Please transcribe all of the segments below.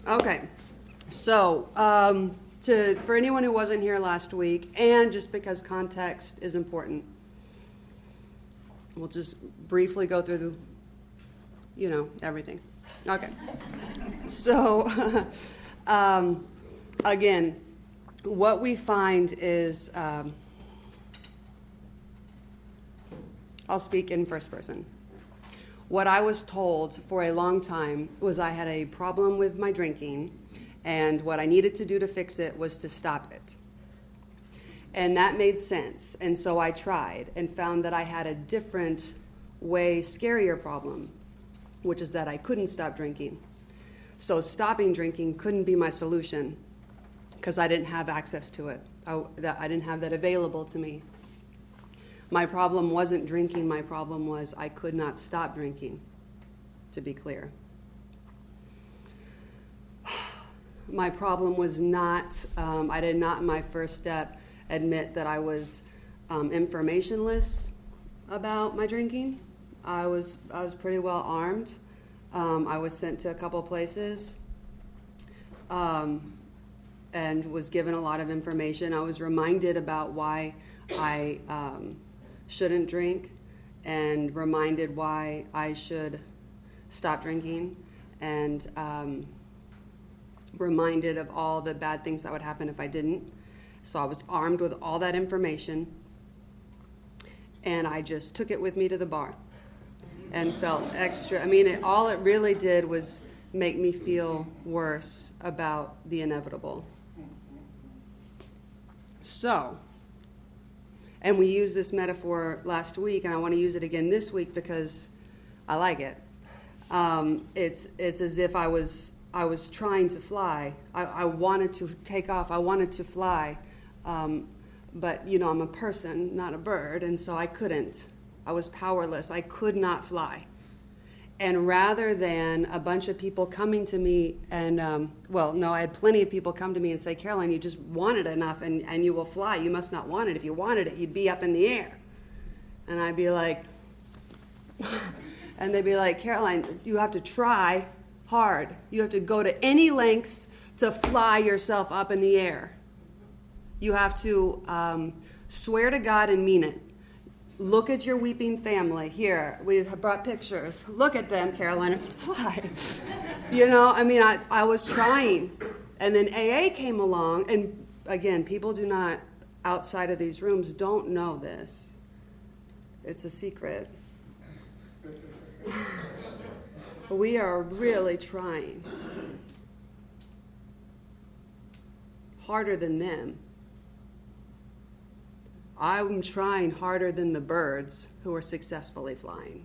Okay, so for anyone who wasn't here last week, and just because context is important, we'll just briefly go through everything. Okay, so again, what we find is, I'll speak in first person. What I was told for a long time was I had a problem with my drinking, and what I needed to do to fix it was to stop it. And that made sense. And so I tried and found that I had a different, way scarier problem, which is that I couldn't stop drinking. So stopping drinking couldn't be my solution because I didn't have access to it. I didn't have that available to me. My problem wasn't drinking. My problem was I could not stop drinking, to be clear. My problem was not, I did not in my first step admit that I was informationless about my drinking. I was pretty well armed. I was sent to a couple places and was given a lot of information. I was reminded about why I shouldn't drink and reminded why I should stop drinking and reminded of all the bad things that would happen if I didn't. So I was armed with all that information and I just took it with me to the bar and felt extra. I mean, all it really did was make me feel worse about the inevitable. So, and we used this metaphor last week, and I want to use it again this week because I like it. It's as if I was trying to fly. I wanted to take off. I wanted to fly, but I'm a person, not a bird, and so I couldn't. I was powerless. I could not fly. And rather than a bunch of people coming to me and, I had plenty of people come to me and say, Caroline, you just want it enough and you will fly. You must not want it. If you wanted it, you'd be up in the air. And I'd be like, and they'd be like, Caroline, you have to try hard. You have to go to any lengths to fly yourself up in the air. You have to swear to God and mean it. Look at your weeping family. Here, we've brought pictures. Look at them, Caroline. Fly. I was trying. And then AA came along. And again, people do not, outside of these rooms, don't know this. It's a secret. We are really trying. Harder than them. I'm trying harder than the birds who are successfully flying.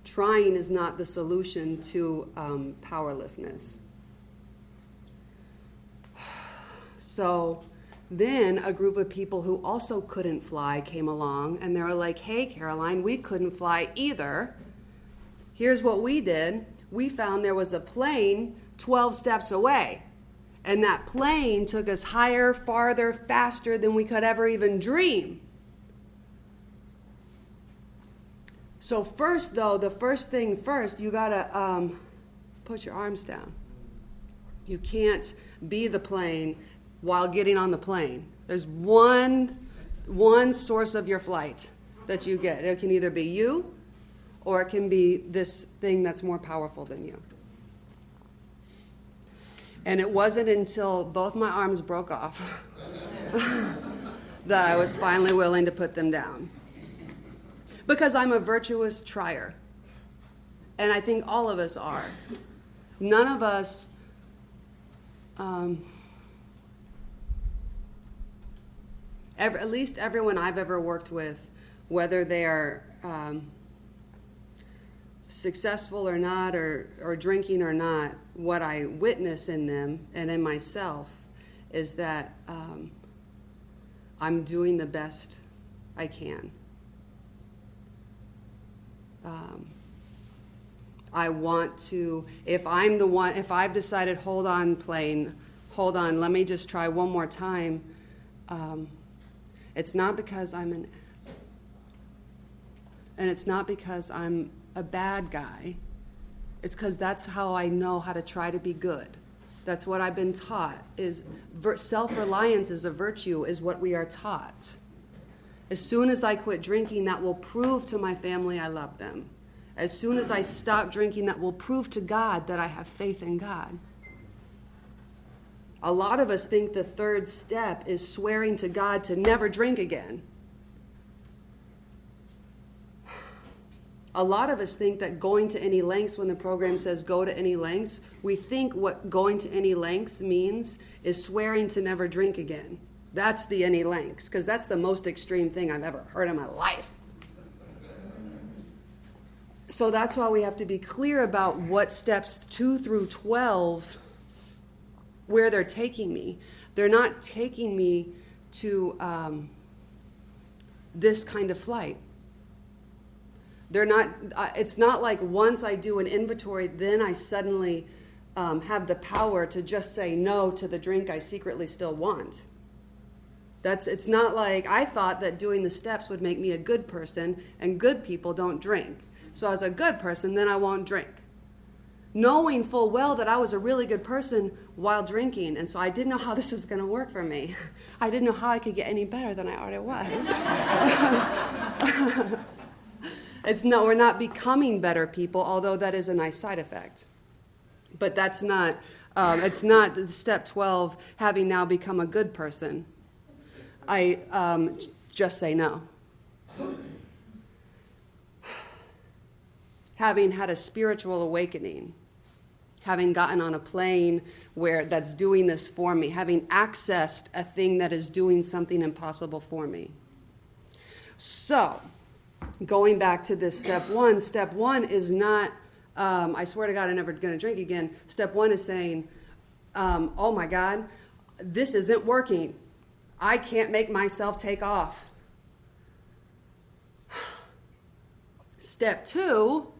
Trying is not the solution to powerlessness. So then a group of people who also couldn't fly came along, and they were like, hey, Caroline, we couldn't fly either. Here's what we did. We found there was a plane 12 steps away. And that plane took us higher, farther, faster than we could ever even dream. So first, though, the first thing first, you gotta put your arms down. You can't be the plane while getting on the plane. There's one source of your flight that you get. It can either be you, or it can be this thing that's more powerful than you. And it wasn't until both my arms broke off that I was finally willing to put them down. Because I'm a virtuous trier. And I think all of us are. None of us, at least everyone I've ever worked with, whether they are successful or not, or drinking or not, what I witness in them and in myself is that I'm doing the best I can. I want to, if I've decided, hold on, let me just try one more time, it's not because I'm an ass. And it's not because I'm a bad guy. It's because that's how I know how to try to be good. That's what I've been taught, is self-reliance is a virtue, is what we are taught. As soon as I quit drinking, that will prove to my family I love them. As soon as I stop drinking, that will prove to God that I have faith in God. A lot of us think the third step is swearing to God to never drink again. A lot of us think that going to any lengths, when the program says go to any lengths, we think what going to any lengths means is swearing to never drink again. That's the any lengths, because that's the most extreme thing I've ever heard in my life. So that's why we have to be clear about what steps 2 through 12, where they're taking me. They're not taking me to this kind of flight. They're not. It's not like once I do an inventory, then I suddenly have the power to just say no to the drink I secretly still want. It's not like I thought that doing the steps would make me a good person, and good people don't drink. So as a good person, then I won't drink. Knowing full well that I was a really good person while drinking, and so I didn't know how this was going to work for me. I didn't know how I could get any better than I already was. We're not becoming better people, although that is a nice side effect. But that's not, it's not step 12, having now become a good person. I just say no. Having had a spiritual awakening, having gotten on a plane that's doing this for me, having accessed a thing that is doing something impossible for me. So, going back to this step one is not, I swear to God, I'm never going to drink again. Step 1 is saying, oh my God, this isn't working. I can't make myself take off. Step 2,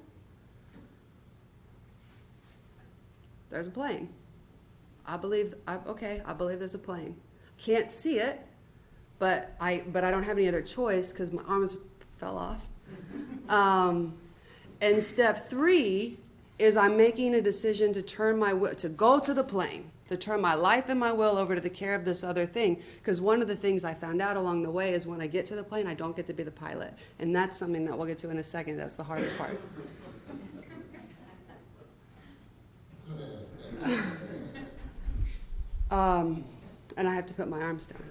there's a plane. I believe there's a plane. Can't see it, but I don't have any other choice because my arms fell off. And step 3 is I'm making a decision to to go to the plane, to turn my life and my will over to the care of this other thing. Because one of the things I found out along the way is when I get to the plane, I don't get to be the pilot. And that's something that we'll get to in a second. That's the hardest part. And I have to put my arms down.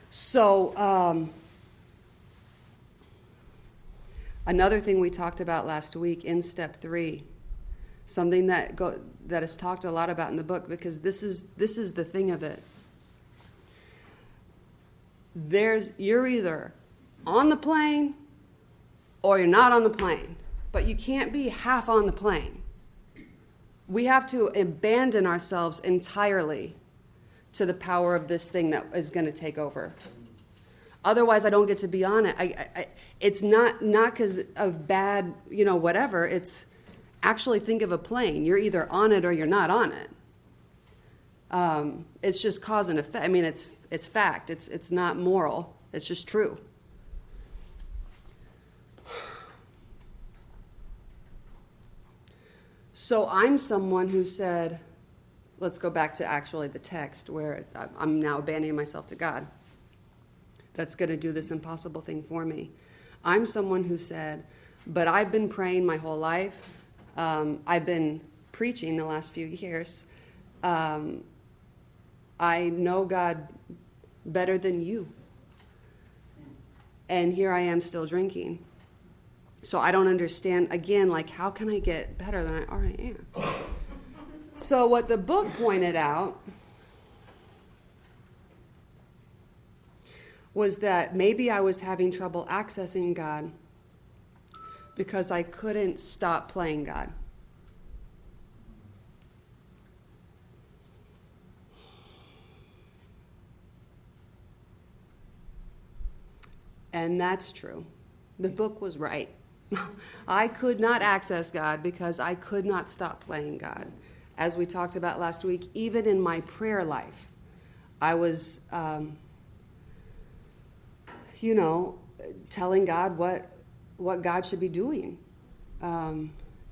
So, another thing we talked about last week in step 3, something that is talked a lot about in the book, because this is the thing of it. You're either on the plane or you're not on the plane, but you can't be half on the plane. We have to abandon ourselves entirely to the power of this thing that is going to take over. Otherwise, I don't get to be on it. It's not because of bad, whatever. It's actually, think of a plane. You're either on it or you're not on it. It's just cause and effect. I mean, it's fact. It's not moral. It's just true. So I'm someone who said, let's go back to actually the text where I'm now abandoning myself to God. That's going to do this impossible thing for me. I'm someone who said, but I've been praying my whole life. I've been preaching the last few years. I know God better than you. And here I am still drinking. So I don't understand, again, how can I get better than I already am? So what the book pointed out was that maybe I was having trouble accessing God because I couldn't stop playing God. And that's true. The book was right. I could not access God because I could not stop playing God. As we talked about last week, even in my prayer life, I was, telling God what God should be doing.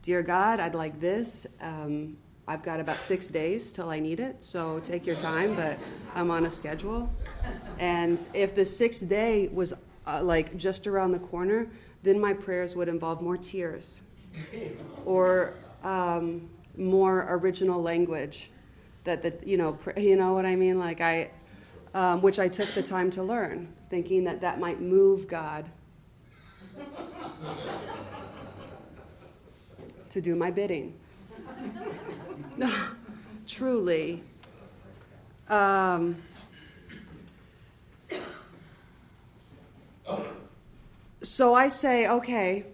Dear God, I'd like this. I've got about 6 days till I need it, so take your time, but I'm on a schedule. And if the 6th day was like just around the corner, then my prayers would involve more tears or more original language you know what I mean? Like which I took the time to learn, thinking that might move God to do my bidding. Truly. So I say, okay.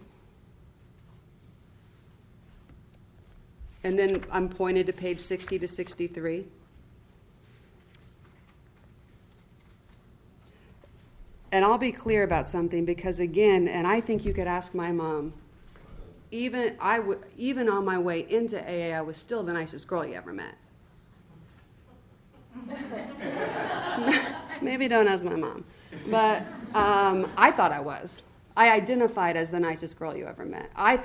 And then I'm pointed to page 60 to 63. And I'll be clear about something because, again, and I think you could ask my mom, even on my way into AA, I was still the nicest girl you ever met. Maybe don't ask my mom. But I thought I was. I identified as the nicest girl you ever met. I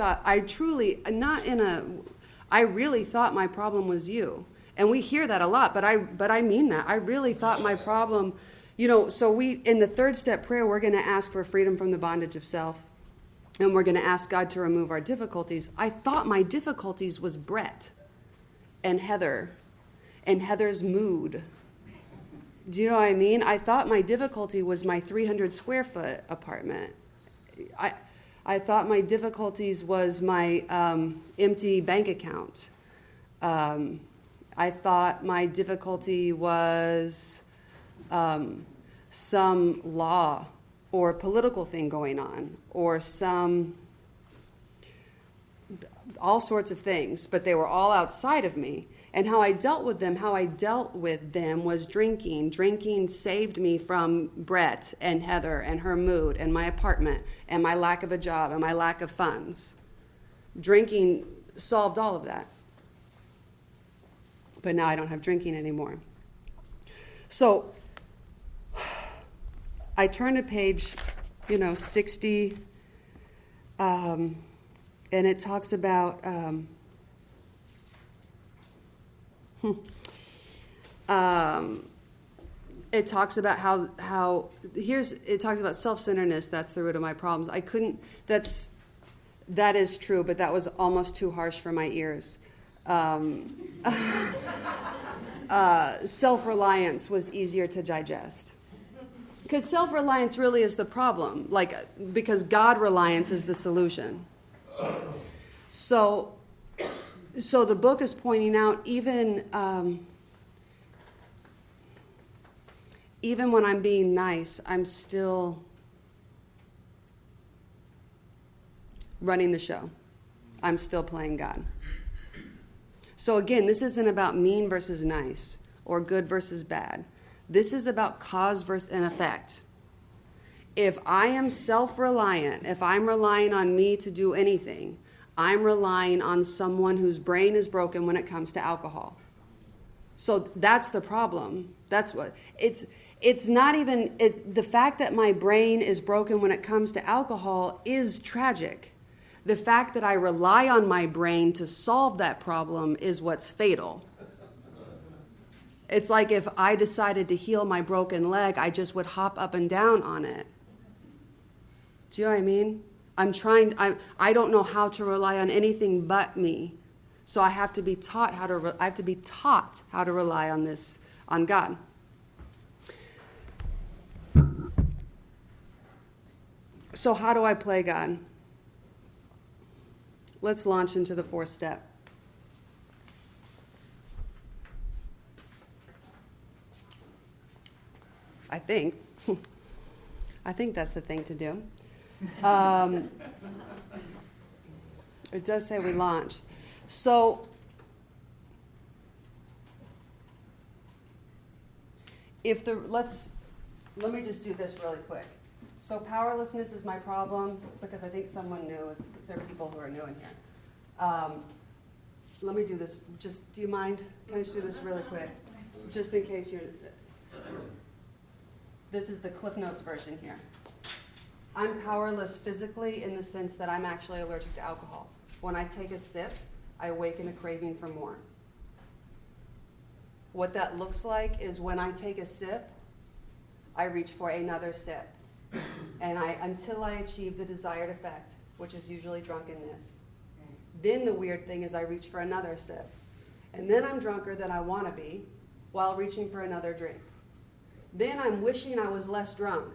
really thought my problem was you. And we hear that a lot, but I mean that. I really thought my problem, so in the 3rd step prayer, we're going to ask for freedom from the bondage of self. And we're going to ask God to remove our difficulties. I thought my difficulties was Brett and Heather and Heather's mood. Do you know what I mean? I thought my difficulty was my 300 square foot apartment. I thought my difficulties was my empty bank account. I thought my difficulty was some law or political thing going on, or all sorts of things, but they were all outside of me. And how I dealt with them was drinking. Drinking saved me from Brett and Heather and her mood and my apartment and my lack of a job and my lack of funds. Drinking solved all of that. But now I don't have drinking anymore. So I turn to page, 60, and it talks about it talks about how it talks about self-centeredness. That's the root of my problems. That is true, but that was almost too harsh for my ears. Self-reliance was easier to digest. Because self-reliance really is the problem, because God-reliance is the solution. So the book is pointing out even when I'm being nice, I'm still running the show. I'm still playing God. So again, this isn't about mean versus nice or good versus bad. This is about cause versus an effect. If I am self-reliant, if I'm relying on me to do anything, I'm relying on someone whose brain is broken when it comes to alcohol. So that's the problem. That's what it's not even the fact that my brain is broken when it comes to alcohol is tragic. The fact that I rely on my brain to solve that problem is what's fatal. It's like if I decided to heal my broken leg, I just would hop up and down on it. Do you know what I mean? I don't know how to rely on anything but me. So I have to be taught how to rely on God. So how do I play God? Let's launch into the 4th step. I think that's the thing to do. It does say we launch. So let me just do this really quick. So powerlessness is my problem because I think someone knew. There are people who are new in here. Let me do this. Do you mind? Can I just do this really quick? Just in case this is the Cliff Notes version here. I'm powerless physically in the sense that I'm actually allergic to alcohol. When I take a sip, I awaken a craving for more. What that looks like is when I take a sip, I reach for another sip. And until I achieve the desired effect, which is usually drunkenness. Then the weird thing is I reach for another sip. And then I'm drunker than I want to be while reaching for another drink. Then I'm wishing I was less drunk,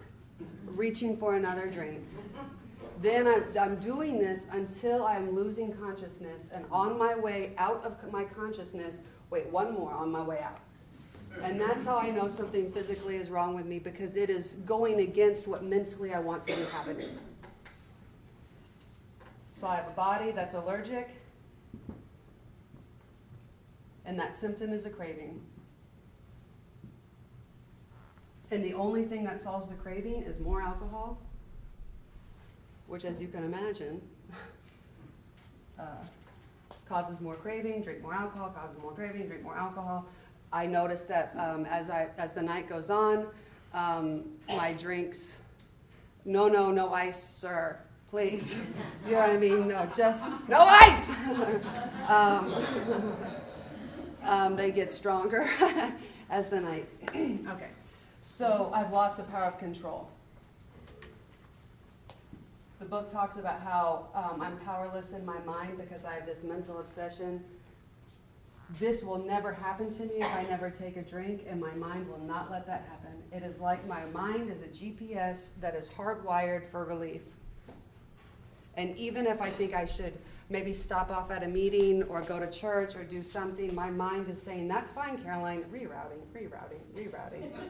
reaching for another drink. Then I'm doing this until I'm losing consciousness, and on my way out of my consciousness, wait, one more on my way out. And that's how I know something physically is wrong with me, because it is going against what mentally I want to be happening. So I have a body that's allergic, and that symptom is a craving. And the only thing that solves the craving is more alcohol, which, as you can imagine, causes more craving. Drink more alcohol, causes more craving. Drink more alcohol. I noticed that as the night goes on, my drinks, no ice, sir, please. You know what I mean? No, just no ice. They get stronger as the night. Okay, so I've lost the power of control. The book talks about how I'm powerless in my mind because I have this mental obsession. This will never happen to me if I never take a drink, and my mind will not let that happen. It is like my mind is a GPS that is hardwired for relief. And even if I think I should maybe stop off at a meeting or go to church or do something, my mind is saying, that's fine, Caroline, rerouting.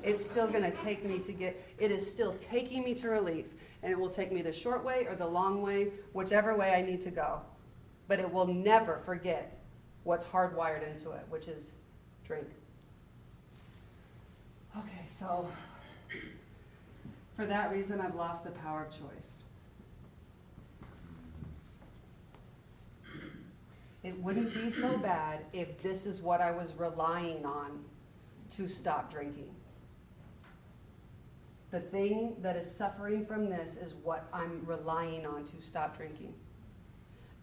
It's still going to take me it is still taking me to relief. And it will take me the short way or the long way, whichever way I need to go. But it will never forget what's hardwired into it, which is drink. Okay, so for that reason, I've lost the power of choice. It wouldn't be so bad if this is what I was relying on to stop drinking. The thing that is suffering from this is what I'm relying on to stop drinking.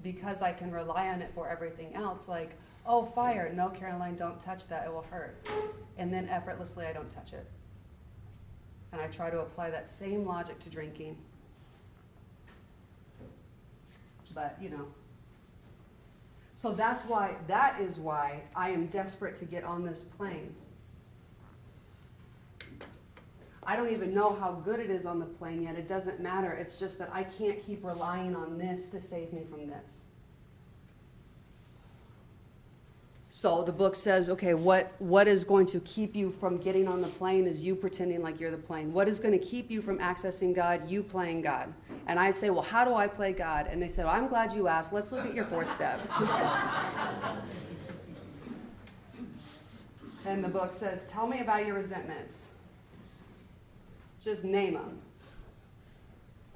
Because I can rely on it for everything else, like, oh, fire, no, Caroline, don't touch that, it will hurt. And then effortlessly I don't touch it. And I try to apply that same logic to drinking. But, so that is why I am desperate to get on this plane. I don't even know how good it is on the plane yet. It doesn't matter. It's just that I can't keep relying on this to save me from this. So the book says, okay, what is going to keep you from getting on the plane is you pretending like you're the plane. What is going to keep you from accessing God? You playing God. And I say, well, how do I play God? And they say, well, I'm glad you asked. Let's look at your 4-step. And the book says, tell me about your resentments. Just name them.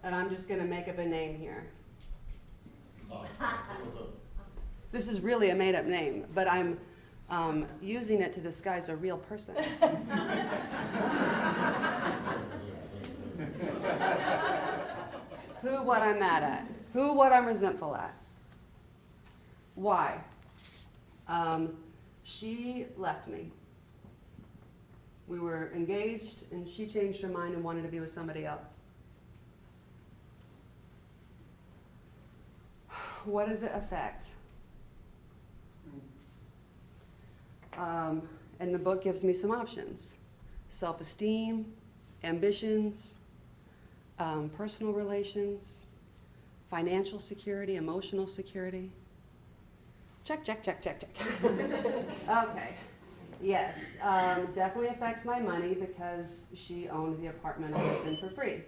And I'm just going to make up a name here. This is really a made-up name, but I'm using it to disguise a real person. Who, what I'm mad at. Who, what I'm resentful at. Why? She left me. We were engaged, and she changed her mind and wanted to be with somebody else. What does it affect? And the book gives me some options. Self-esteem, ambitions, personal relations, financial security, emotional security. Check. Okay. Yes, definitely affects my money because she owned the apartment I lived in for free.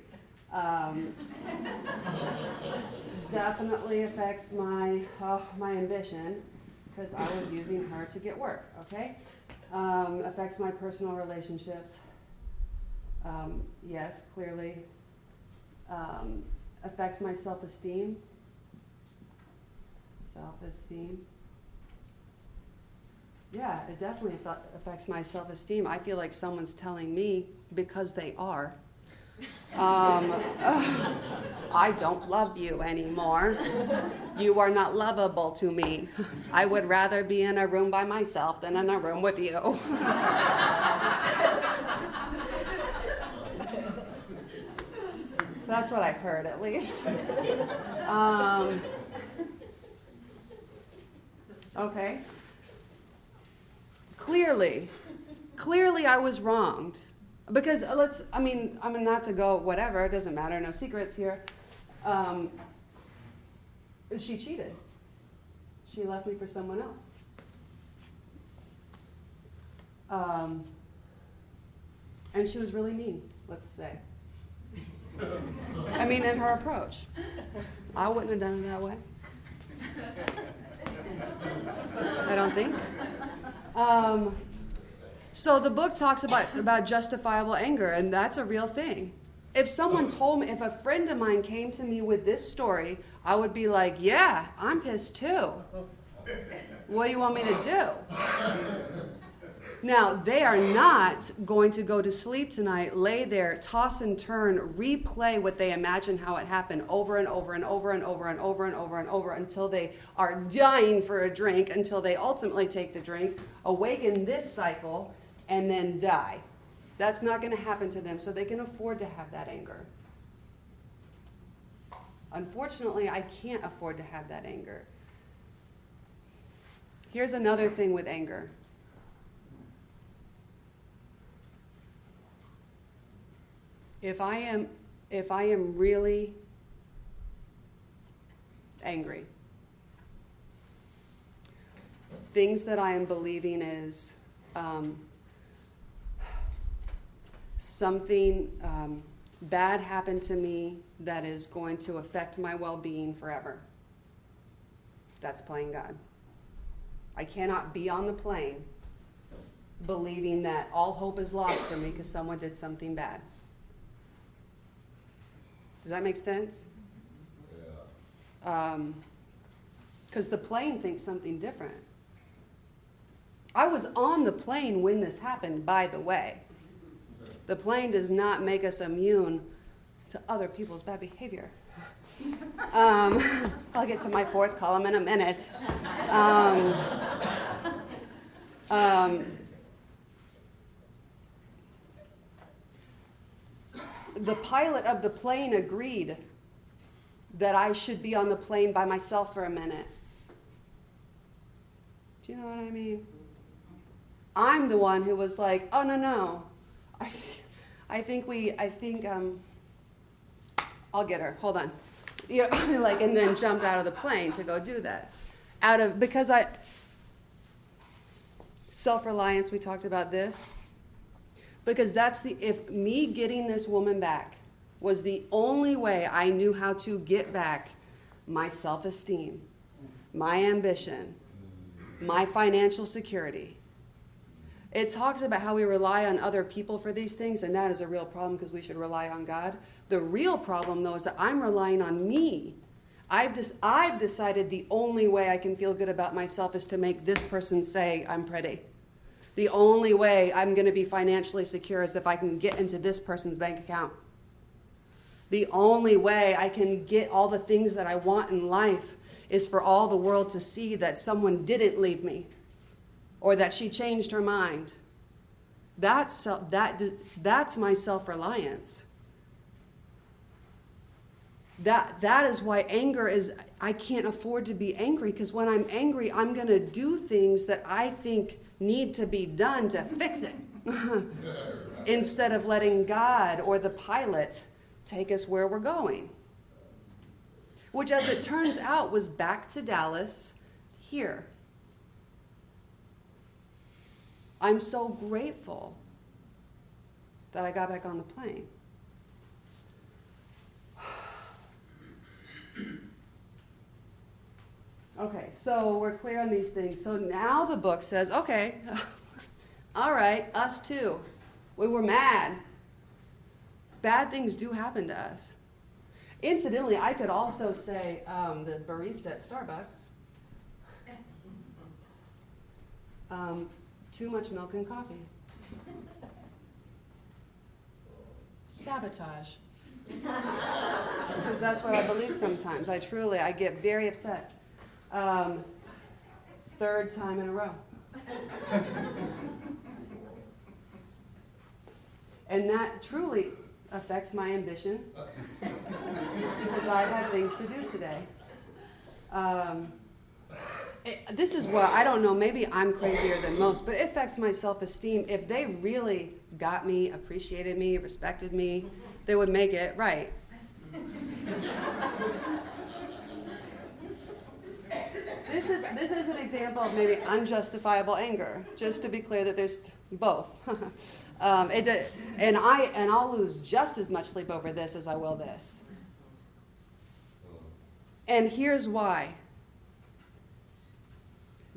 Definitely affects my ambition because I was using her to get work, okay? Affects my personal relationships. Yes, clearly. Affects my self-esteem. Yeah, it definitely affects my self-esteem. I feel like someone's telling me, because they are, I don't love you anymore. You are not lovable to me. I would rather be in a room by myself than in a room with you. That's what I've heard, at least. Okay. Clearly I was wronged. Because I'm not to go whatever, it doesn't matter, no secrets here. She cheated. She left me for someone else. And she was really mean, let's say. In her approach. I wouldn't have done it that way. I don't think. So the book talks about justifiable anger, and that's a real thing. If someone told me, if a friend of mine came to me with this story, I would be like, yeah, I'm pissed too. What do you want me to do? Now, they are not going to go to sleep tonight, lay there, toss and turn, replay what they imagine how it happened over and over and over and over and over and over and over until they are dying for a drink, until they ultimately take the drink, awaken this cycle, and then die. That's not going to happen to them, so they can afford to have that anger. Unfortunately, I can't afford to have that anger. Here's another thing with anger. If I am really angry, things that I am believing is something bad happened to me that is going to affect my well-being forever. That's playing God. I cannot be on the plane believing that all hope is lost for me because someone did something bad. Does that make sense? Yeah. Because the plane thinks something different. I was on the plane when this happened, by the way. The plane does not make us immune to other people's bad behavior. I'll get to my fourth column in a minute. The pilot of the plane agreed that I should be on the plane by myself for a minute. Do you know what I mean? I'm the one who was like, oh, no. I think I'll get her. Hold on. And then jumped out of the plane to go do that. Because self-reliance, we talked about this. Because if me getting this woman back was the only way I knew how to get back my self-esteem, my ambition, my financial security. It talks about how we rely on other people for these things, and that is a real problem because we should rely on God. The real problem, though, is that I'm relying on me. I've decided the only way I can feel good about myself is to make this person say I'm pretty. The only way I'm going to be financially secure is if I can get into this person's bank account. The only way I can get all the things that I want in life is for all the world to see that someone didn't leave me or that she changed her mind. That's my self-reliance. That is why anger is, I can't afford to be angry, because when I'm angry, I'm going to do things that I think need to be done to fix it instead of letting God or the pilot take us where we're going. Which, as it turns out, was back to Dallas here. I'm so grateful that I got back on the plane. Okay, so we're clear on these things. So now the book says, okay, all right, us too. We were mad. Bad things do happen to us. Incidentally, I could also say the barista at Starbucks, too much milk and coffee. sabotage. Because that's what I believe sometimes. I get very upset. Third time in a row. And that truly affects my ambition because I have things to do today. This is what, I don't know, maybe I'm crazier than most, but it affects my self-esteem. If they really got me, appreciated me, respected me, they would make it right. This is an example of maybe unjustifiable anger. Just to be clear that there's both. And I'll lose just as much sleep over this as I will this. And here's why.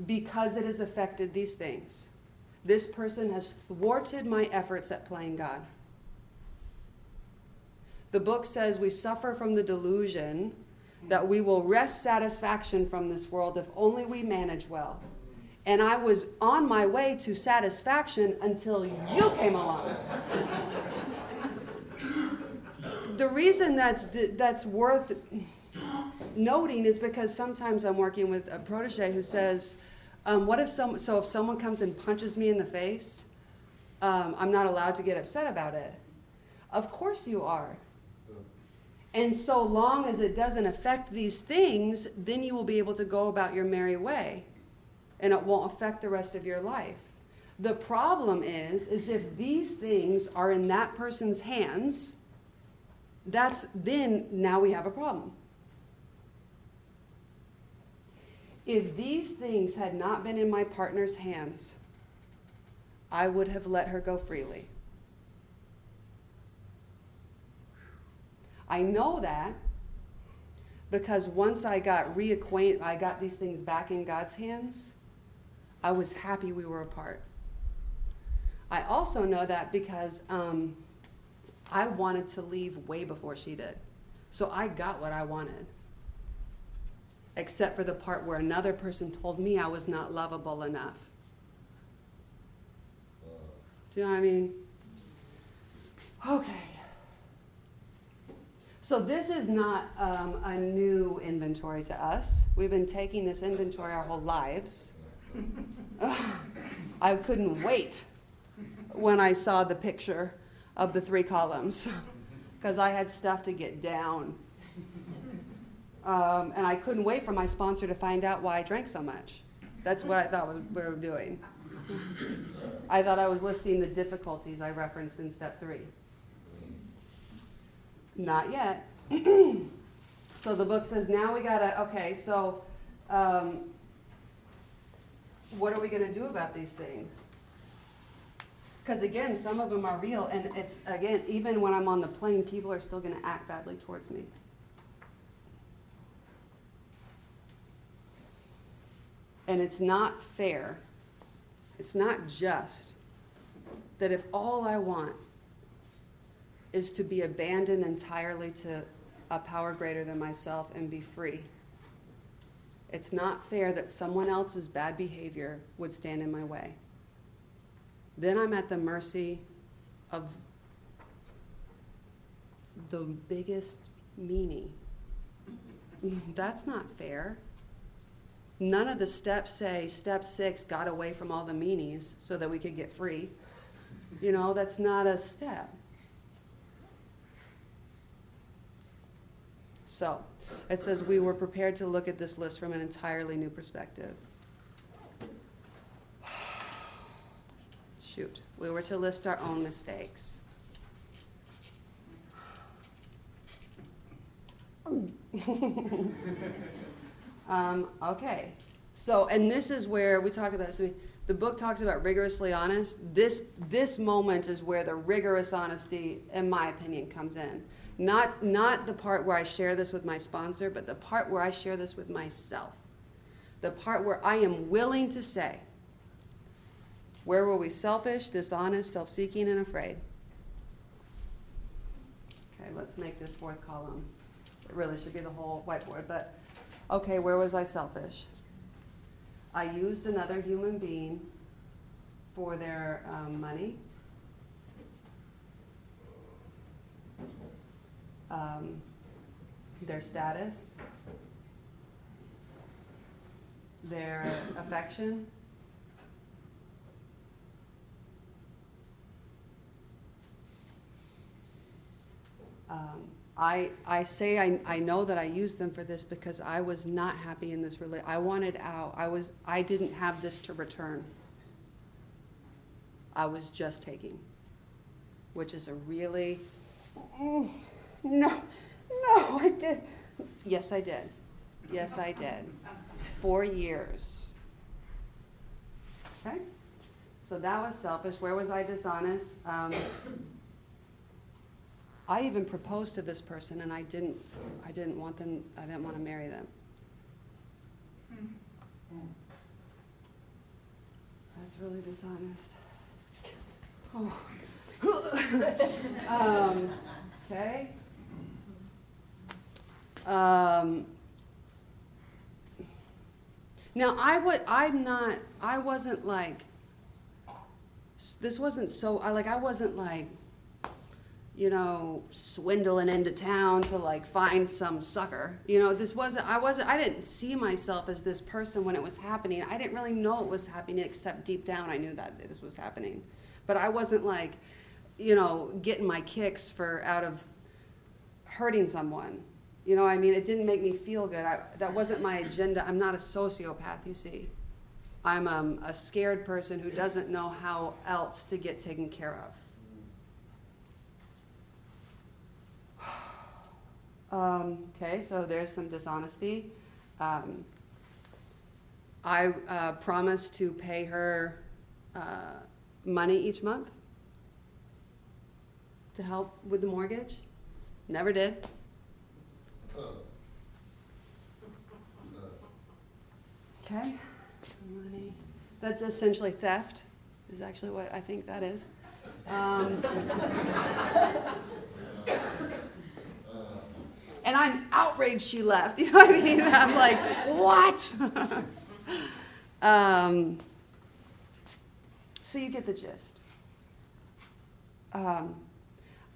Because it has affected these things. This person has thwarted my efforts at playing God. The book says we suffer from the delusion that we will wrest satisfaction from this world if only we manage well. And I was on my way to satisfaction until you came along. The reason that's worth noting is because sometimes I'm working with a protege who says, if someone comes and punches me in the face, I'm not allowed to get upset about it. Of course you are. And so long as it doesn't affect these things, then you will be able to go about your merry way. And it won't affect the rest of your life. The problem is if these things are in that person's hands, now we have a problem. If these things had not been in my partner's hands, I would have let her go freely. I know that because once I got these things back in God's hands, I was happy we were apart. I also know that because I wanted to leave way before she did. So I got what I wanted. Except for the part where another person told me I was not lovable enough. Do you know what I mean? Okay. So this is not a new inventory to us. We've been taking this inventory our whole lives. I couldn't wait when I saw the picture of the 3 columns because I had stuff to get down. And I couldn't wait for my sponsor to find out why I drank so much. That's what I thought we were doing. I thought I was listing the difficulties I referenced in step 3. Not yet. So the book says now we gotta, what are we gonna do about these things? Because again, some of them are real, and it's, again, even when I'm on the plane, people are still gonna act badly towards me. And it's not fair, it's not just that if all I want is to be abandoned entirely to a power greater than myself and be free, it's not fair that someone else's bad behavior would stand in my way. Then I'm at the mercy of the biggest meanie. That's not fair. None of the steps say step 6 got away from all the meanies so that we could get free. That's not a step. So it says we were prepared to look at this list from an entirely new perspective. Shoot. We were to list our own mistakes. Okay. So, and this is where we talk about this. The book talks about rigorously honest. This moment is where the rigorous honesty, in my opinion, comes in. Not the part where I share this with my sponsor, but the part where I share this with myself. The part where I am willing to say, where were we selfish, dishonest, self-seeking, and afraid? Okay, let's make this 4th column. It really should be the whole whiteboard, but okay, where was I selfish? I used another human being for their money. their status, their affection, I say I know that I use them for this because I was not happy in this relationship. I wanted out. I didn't have this to return. I was just taking, which is a really, no, I did. Yes, I did. Yes, I did. 4 years. Okay? So that was selfish. Where was I dishonest? I even proposed to this person and I didn't want them, I didn't want to marry them. That's really dishonest. Oh. Okay. Now I wasn't like, this wasn't so, I wasn't like, swindling into town to like find some sucker. I didn't see myself as this person when it was happening. I didn't really know it was happening, except deep down I knew that this was happening. But I wasn't like, getting my kicks out of hurting someone. It didn't make me feel good. That wasn't my agenda. I'm not a sociopath, you see. I'm a scared person who doesn't know how else to get taken care of. Okay, so there's some dishonesty. I promised to pay her money each month to help with the mortgage. Never did. Okay, money. That's essentially theft, is actually what I think that is. And I'm outraged she left. You know what I mean? I'm like, what? So you get the gist.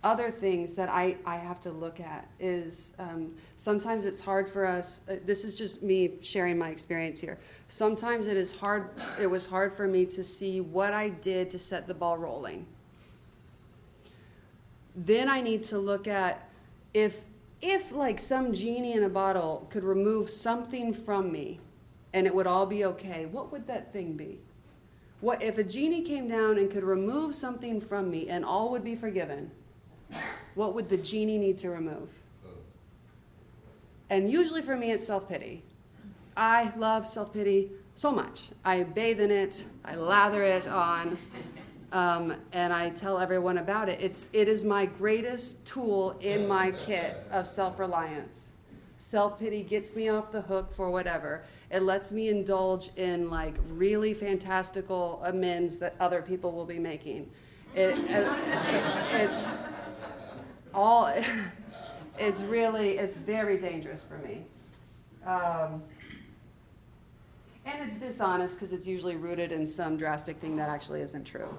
Other things that I have to look at is sometimes it's hard for us. This is just me sharing my experience here. Sometimes it was hard for me to see what I did to set the ball rolling. Then I need to look at if like some genie in a bottle could remove something from me and it would all be okay, what would that thing be? What if a genie came down and could remove something from me and all would be forgiven? What would the genie need to remove? And usually for me it's self-pity. I love self-pity so much. I bathe in it, I lather it on, and I tell everyone about it. It is my greatest tool in my kit of self-reliance. Self-pity gets me off the hook for whatever. It lets me indulge in like really fantastical amends that other people will be making. It's very dangerous for me. And it's dishonest because it's usually rooted in some drastic thing that actually isn't true.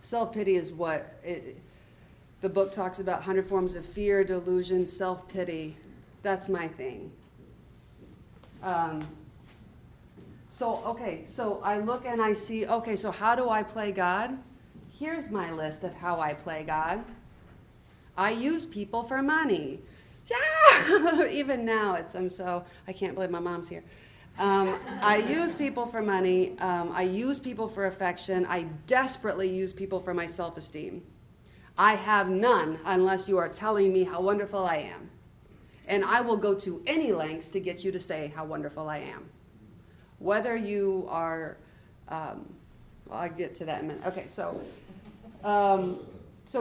Self-pity is the book talks about 100 forms of fear, delusion, self-pity. That's my thing. So I look and I see, so how do I play God? Here's my list of how I play God. I use people for money. Yeah! Even now, I can't believe my mom's here. I use people for money. I use people for affection. I desperately use people for my self-esteem. I have none unless you are telling me how wonderful I am. And I will go to any lengths to get you to say how wonderful I am. Whether you are, I'll get to that in a minute. Okay, so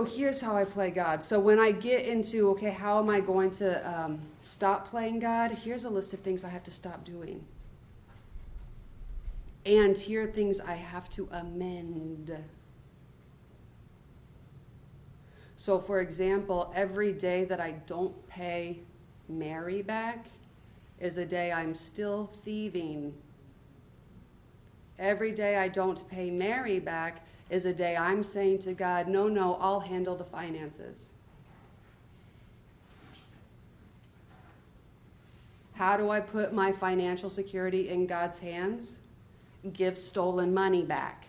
here's how I play God. So when I get into, how am I going to stop playing God? Here's a list of things I have to stop doing. And here are things I have to amend. So for example, every day that I don't pay Mary back is a day I'm still thieving. Every day I don't pay Mary back is a day I'm saying to God, no, I'll handle the finances. How do I put my financial security in God's hands? Give stolen money back.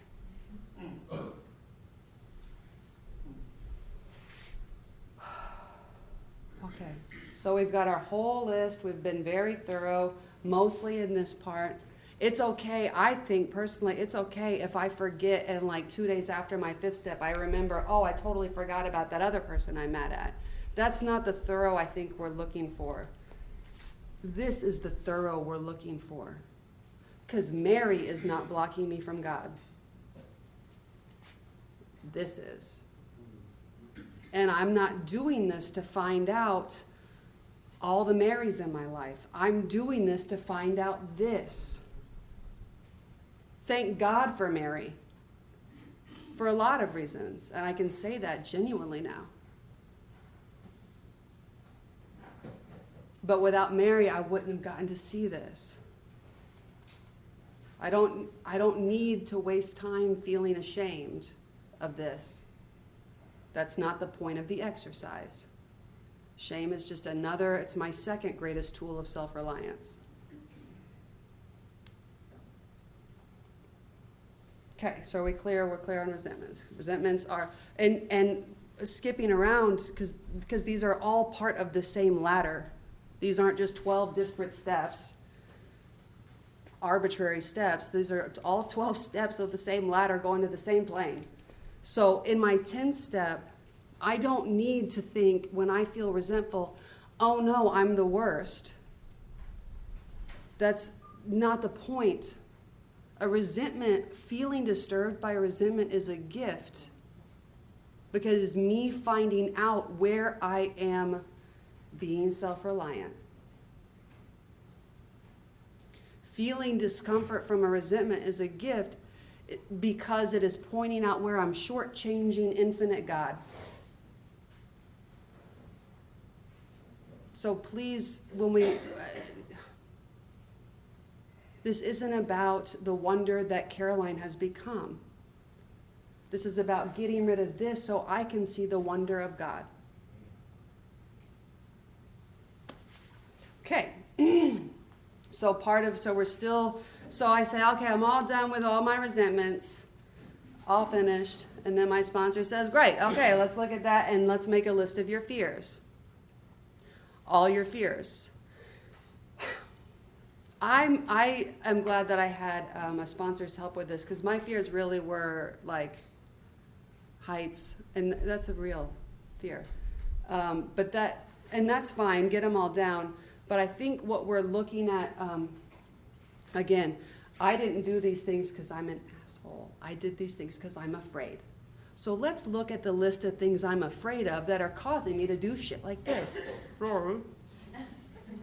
Okay, so we've got our whole list. We've been very thorough, mostly in this part. It's okay, I think personally, it's okay if I forget and like 2 days after my 5th step, I remember, oh, I totally forgot about that other person I'm mad at. That's not the thorough I think we're looking for. This is the thorough we're looking for. Because Mary is not blocking me from God. This is. And I'm not doing this to find out all the Marys in my life. I'm doing this to find out this. Thank God for Mary. For a lot of reasons. And I can say that genuinely now. But without Mary, I wouldn't have gotten to see this. I don't need to waste time feeling ashamed of this. That's not the point of the exercise. Shame is just it's my second greatest tool of self-reliance. Okay, so are we clear? We're clear on resentments. Resentments are, and skipping around, because these are all part of the same ladder. These aren't just 12 disparate steps, arbitrary steps. These are all 12 steps of the same ladder going to the same plane. So in my 10th step, I don't need to think when I feel resentful, oh no, I'm the worst. That's not the point. Feeling disturbed by a resentment is a gift because it's me finding out where I am being self-reliant. Feeling discomfort from a resentment is a gift because it is pointing out where I'm shortchanging infinite God. So please, this isn't about the wonder that Caroline has become. This is about getting rid of this so I can see the wonder of God. Okay. So I say, okay, I'm all done with all my resentments, all finished. And then my sponsor says, great, okay, let's look at that and let's make a list of your fears. All your fears. I am glad that I had a sponsor's help with this because my fears really were like heights, and that's a real fear. But that's fine, get them all down. But I think what we're looking at, again, I didn't do these things because I'm an asshole. I did these things because I'm afraid. So let's look at the list of things I'm afraid of that are causing me to do shit like this.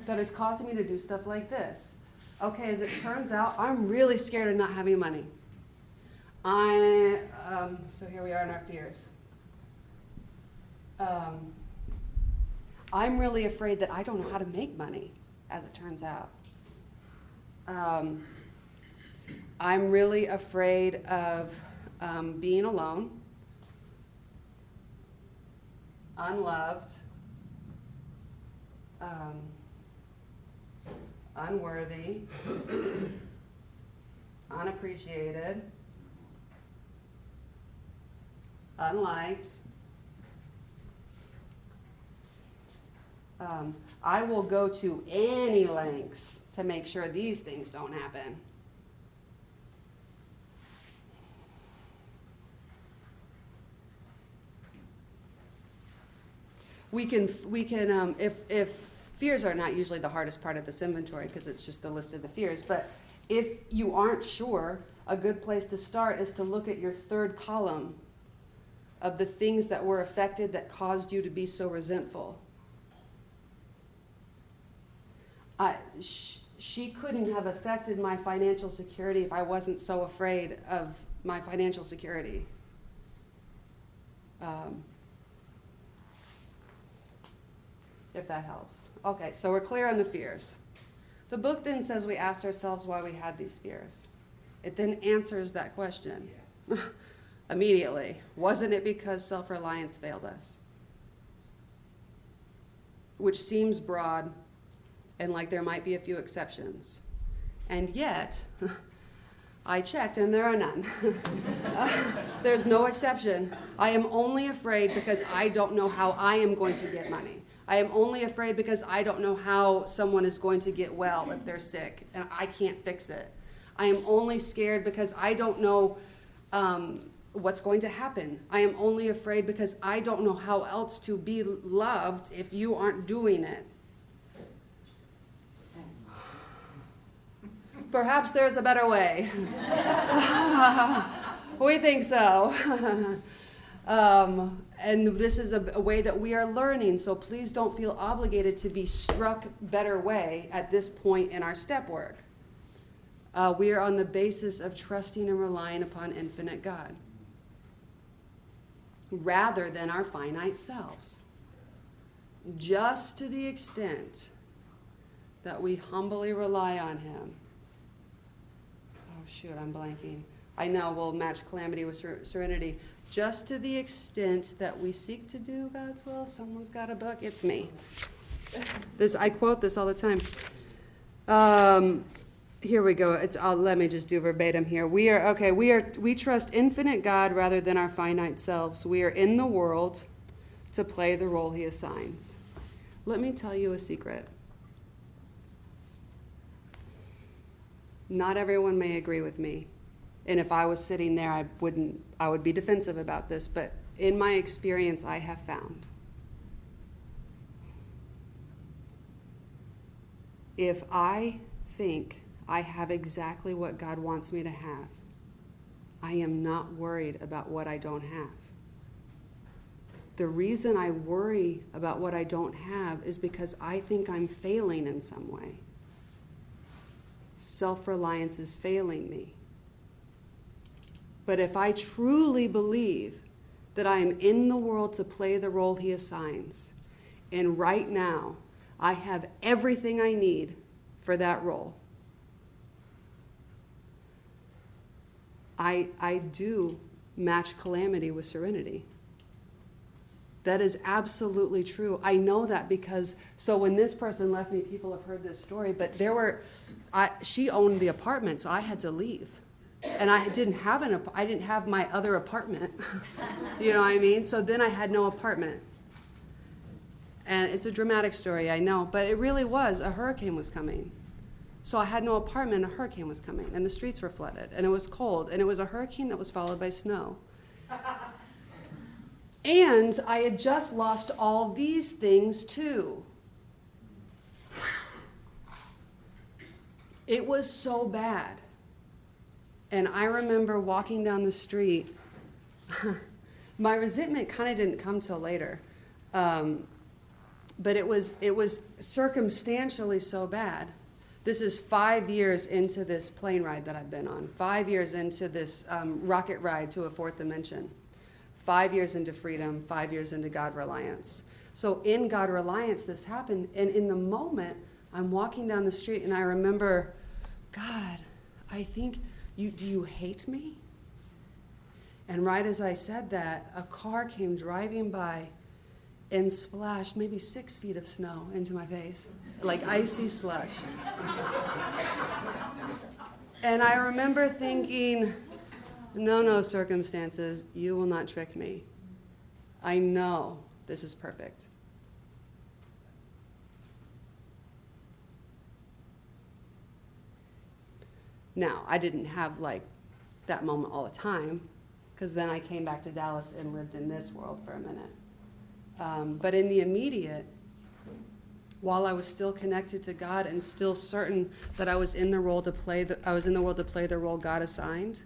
That is causing me to do stuff like this. Okay, as it turns out, I'm really scared of not having money. So here we are in our fears. I'm really afraid that I don't know how to make money, as it turns out. I'm really afraid of being alone, unloved, unworthy, unappreciated, unliked. I will go to any lengths to make sure these things don't happen. We can if fears are not usually the hardest part of this inventory because it's just the list of the fears, but if you aren't sure, a good place to start is to look at your third column of the things that were affected that caused you to be so resentful. She couldn't have affected my financial security if I wasn't so afraid of my financial security. If that helps. Okay, so we're clear on the fears. The book then says we asked ourselves why we had these fears. It then answers that question. Immediately. Wasn't it because self-reliance failed us? Which seems broad and like there might be a few exceptions. And yet, I checked and there are none. There's no exception. I am only afraid because I don't know how I am going to get money. I am only afraid because I don't know how someone is going to get well if they're sick and I can't fix it. I am only scared because I don't know what's going to happen. I am only afraid because I don't know how else to be loved if you aren't doing it. Perhaps there's a better way. We think so. And this is a way that we are learning, so please don't feel obligated to be struck better way at this point in our step work. We are on the basis of trusting and relying upon infinite God rather than our finite selves. Just to the extent that we humbly rely on him. Oh, shoot, I'm blanking. I know we'll match calamity with serenity. Just to the extent that we seek to do God's will. Someone's got a book. It's me. I quote this all the time. Here we go. Let me just do verbatim here. We trust infinite God rather than our finite selves. We are in the world to play the role he assigns. Let me tell you a secret. Not everyone may agree with me. And if I was sitting there, I would be defensive about this, but in my experience, I have found if I think I have exactly what God wants me to have, I am not worried about what I don't have. The reason I worry about what I don't have is because I think I'm failing in some way. Self-reliance is failing me. But if I truly believe that I am in the world to play the role he assigns, and right now I have everything I need for that role, I do match calamity with serenity. That is absolutely true. I know that because, so when this person left me, people have heard this story, but she owned the apartment, so I had to leave. And I didn't have my other apartment. You know what I mean? So then I had no apartment. And it's a dramatic story, I know, but it really was. A hurricane was coming. So I had no apartment, a hurricane was coming, and the streets were flooded, and it was cold, and it was a hurricane that was followed by snow. And I had just lost all these things too. It was so bad. And I remember walking down the street. My resentment kind of didn't come till later. But it was circumstantially so bad. This is 5 years into this plane ride that I've been on. 5 years into this rocket ride to a fourth dimension. 5 years into freedom, 5 years into God reliance. So in God reliance, this happened. And in the moment, I'm walking down the street and I remember, God, I think, do you hate me? And right as I said that, a car came driving by and splashed maybe 6 feet of snow into my face, like icy slush. And I remember thinking, no, circumstances, you will not trick me. I know this is perfect. Now, I didn't have like that moment all the time, because then I came back to Dallas and lived in this world for a minute. But in the immediate, while I was still connected to God and still certain that I was in the world to play the role God assigned,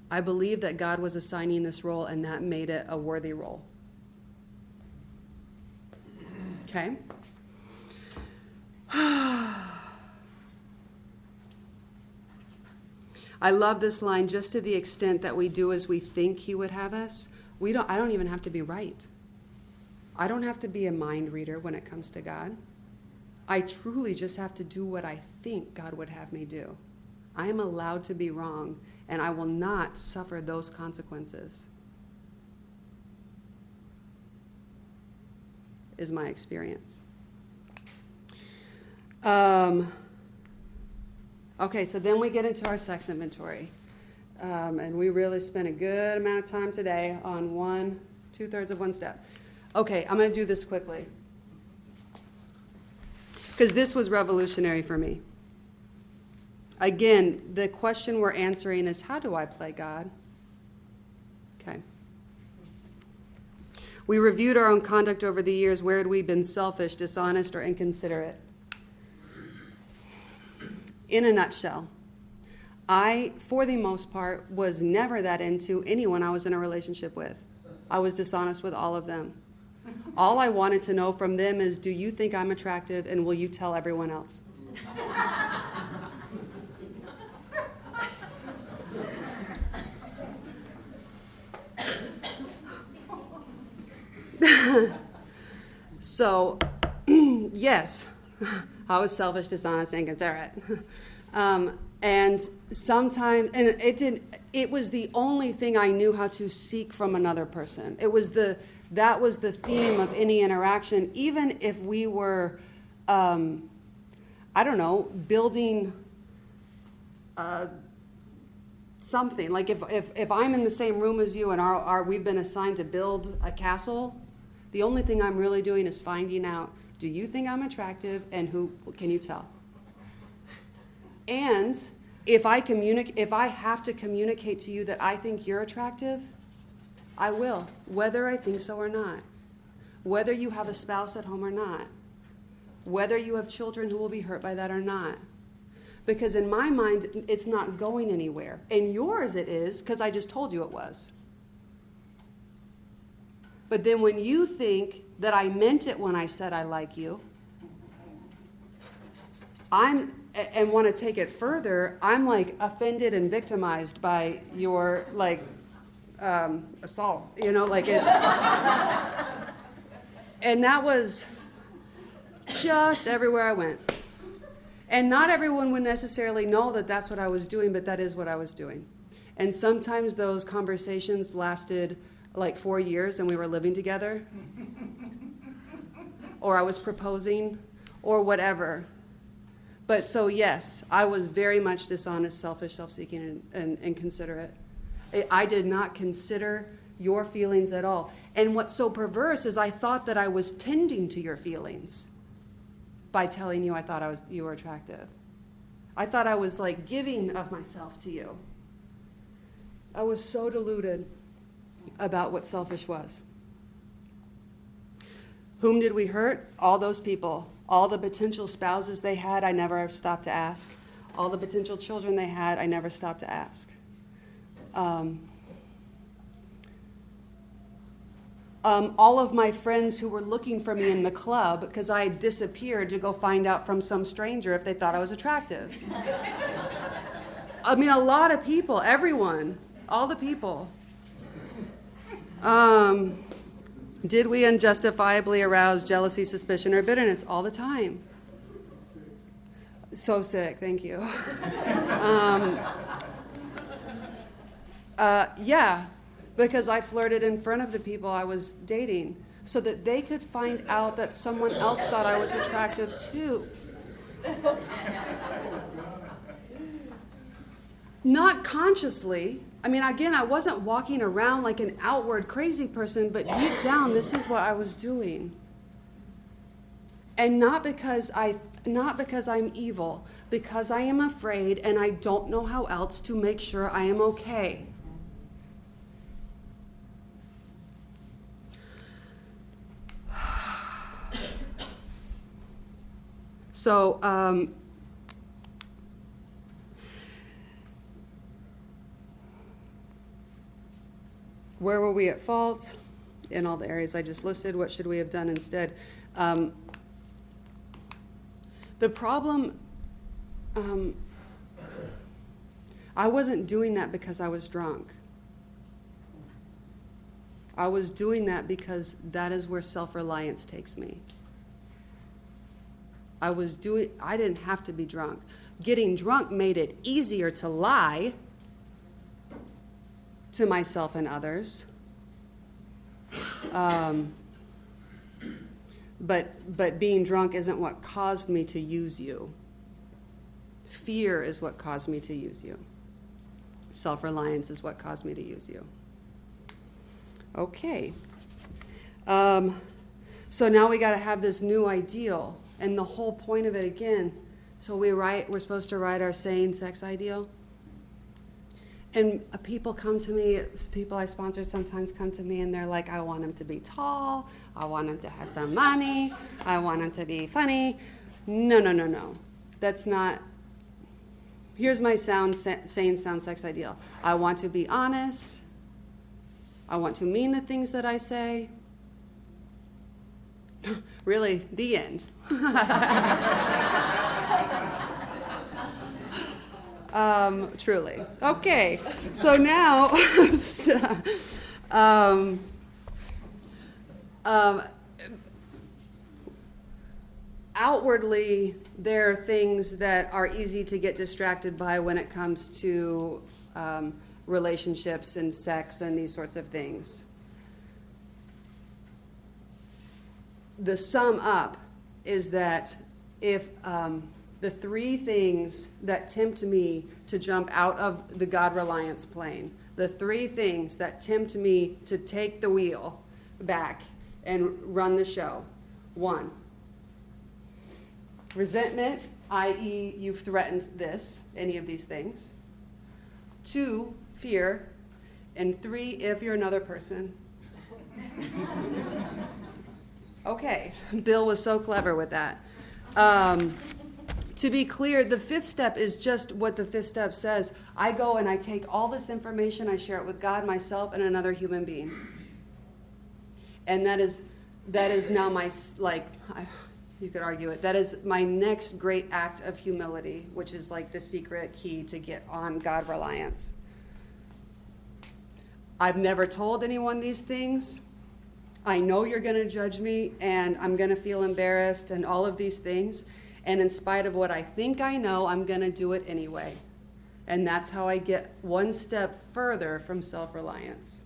I believed that God was assigning this role, and that made it a worthy role. Okay? I love this line, just to the extent that we do as we think he would have us. I don't even have to be right. I don't have to be a mind reader when it comes to God. I truly just have to do what I think God would have me do. I am allowed to be wrong, and I will not suffer those consequences, is my experience. Okay, so then we get into our sex inventory. And we really spent a good amount of time today on 2/3 of one step. Okay, I'm going to do this quickly, because this was revolutionary for me. Again, the question we're answering is, how do I play God? Okay. We reviewed our own conduct over the years. Where had we been selfish, dishonest, or inconsiderate? In a nutshell, I, for the most part, was never that into anyone I was in a relationship with. I was dishonest with all of them. All I wanted to know from them is, do you think I'm attractive, and will you tell everyone else? So, yes, I was selfish, dishonest, inconsiderate. And sometimes, and it was the only thing I knew how to seek from another person. That was the theme of any interaction, even if we were, building something. Like if I'm in the same room as you and we've been assigned to build a castle, the only thing I'm really doing is finding out, do you think I'm attractive, and who can you tell? And if I have to communicate to you that I think you're attractive, I will, whether I think so or not. Whether you have a spouse at home or not. Whether you have children who will be hurt by that or not. Because in my mind, it's not going anywhere. In yours it is, because I just told you it was. But then when you think that I meant it when I said I like you, and want to take it further, I'm like offended and victimized by your assault, like it's, and that was just everywhere I went. And not everyone would necessarily know that that's what I was doing, but that is what I was doing. And sometimes those conversations lasted like 4 years and we were living together, or I was proposing, or whatever. But so yes, I was very much dishonest, selfish, self-seeking, and inconsiderate. I did not consider your feelings at all. And what's so perverse is I thought that I was tending to your feelings by telling you I thought you were attractive. I thought I was like giving of myself to you. I was so deluded about what selfish was. Whom did we hurt? All those people. All the potential spouses they had, I never stopped to ask. All the potential children they had, I never stopped to ask. All of my friends who were looking for me in the club because I had disappeared to go find out from some stranger if they thought I was attractive. I mean, a lot of people, everyone, all the people. Did we unjustifiably arouse jealousy, suspicion, or bitterness? All the time. So sick, thank you. Yeah, because I flirted in front of the people I was dating so that they could find out that someone else thought I was attractive too. Not consciously. I mean, again, I wasn't walking around like an outward crazy person, but deep down, this is what I was doing. And not because I'm evil, because I am afraid and I don't know how else to make sure I am okay. So, where were we at fault? In all the areas I just listed, what should we have done instead? The problem, I wasn't doing that because I was drunk. I was doing that because that is where self-reliance takes me. I didn't have to be drunk. Getting drunk made it easier to lie to myself and others. But being drunk isn't what caused me to use you. Fear is what caused me to use you. Self-reliance is what caused me to use you. Okay. So now we got to have this new ideal, and the whole point of it again. So we're supposed to write our sane sex ideal. And people come to me, people I sponsor sometimes come to me and they're like, I want him to be tall, I want him to have some money, I want him to be funny. No. That's not, here's my sane sound sex ideal. I want to be honest. I want to mean the things that I say. Really, the end. Truly. Okay, so now, outwardly, there are things that are easy to get distracted by when it comes to relationships and sex and these sorts of things. The sum up is that if the three things that tempt me to jump out of the God reliance plane, the three things that tempt me to take the wheel back and run the show. 1, resentment, i.e. you've threatened any of these things. 2, fear. And 3, if you're another person. Okay, Bill was so clever with that. To be clear, the 5th step is just what the 5th step says. I go and I take all this information, I share it with God, myself, and another human being. And that is now my, you could argue it, that is my next great act of humility, which is like the secret key to get on God reliance. I've never told anyone these things. I know you're going to judge me, and I'm going to feel embarrassed, and all of these things. And in spite of what I think I know, I'm going to do it anyway. And that's how I get one step further from self-reliance.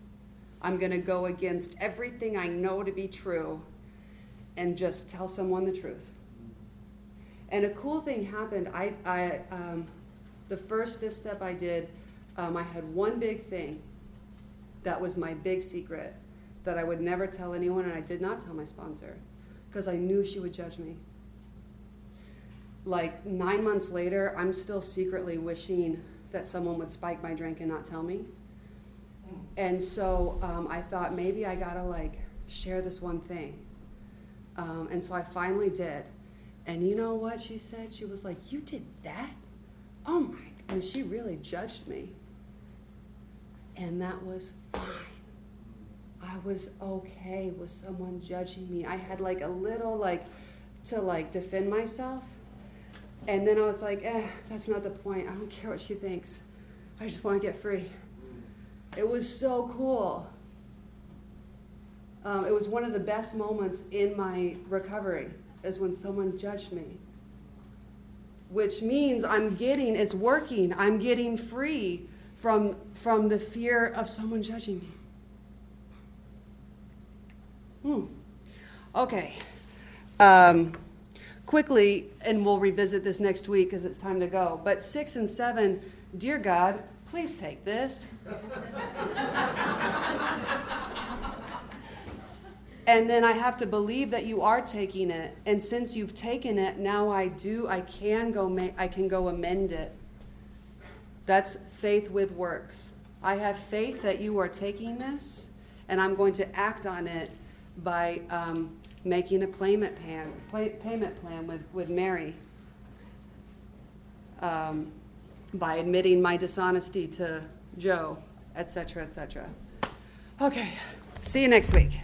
I'm going to go against everything I know to be true and just tell someone the truth. And a cool thing happened. The first 5th step I did, I had one big thing that was my big secret that I would never tell anyone, and I did not tell my sponsor because I knew she would judge me. Like 9 months later, I'm still secretly wishing that someone would spike my drink and not tell me. And so I thought maybe I gotta share this one thing. And so I finally did. And you know what she said? She was like, "You did that? Oh my," and she really judged me. And that was fine. I was okay with someone judging me. I had a little to defend myself. And then I was like, that's not the point. I don't care what she thinks. I just want to get free. It was so cool. It was one of the best moments in my recovery is when someone judged me. Which means it's working. I'm getting free from the fear of someone judging me. Okay. Quickly, and we'll revisit this next week because it's time to go. But 6 and 7, dear God, please take this. And then I have to believe that you are taking it. And since you've taken it, now I can go amend it. That's faith with works. I have faith that you are taking this, and I'm going to act on it by making a payment plan with Mary, by admitting my dishonesty to Joe, etc., etc. Okay, see you next week.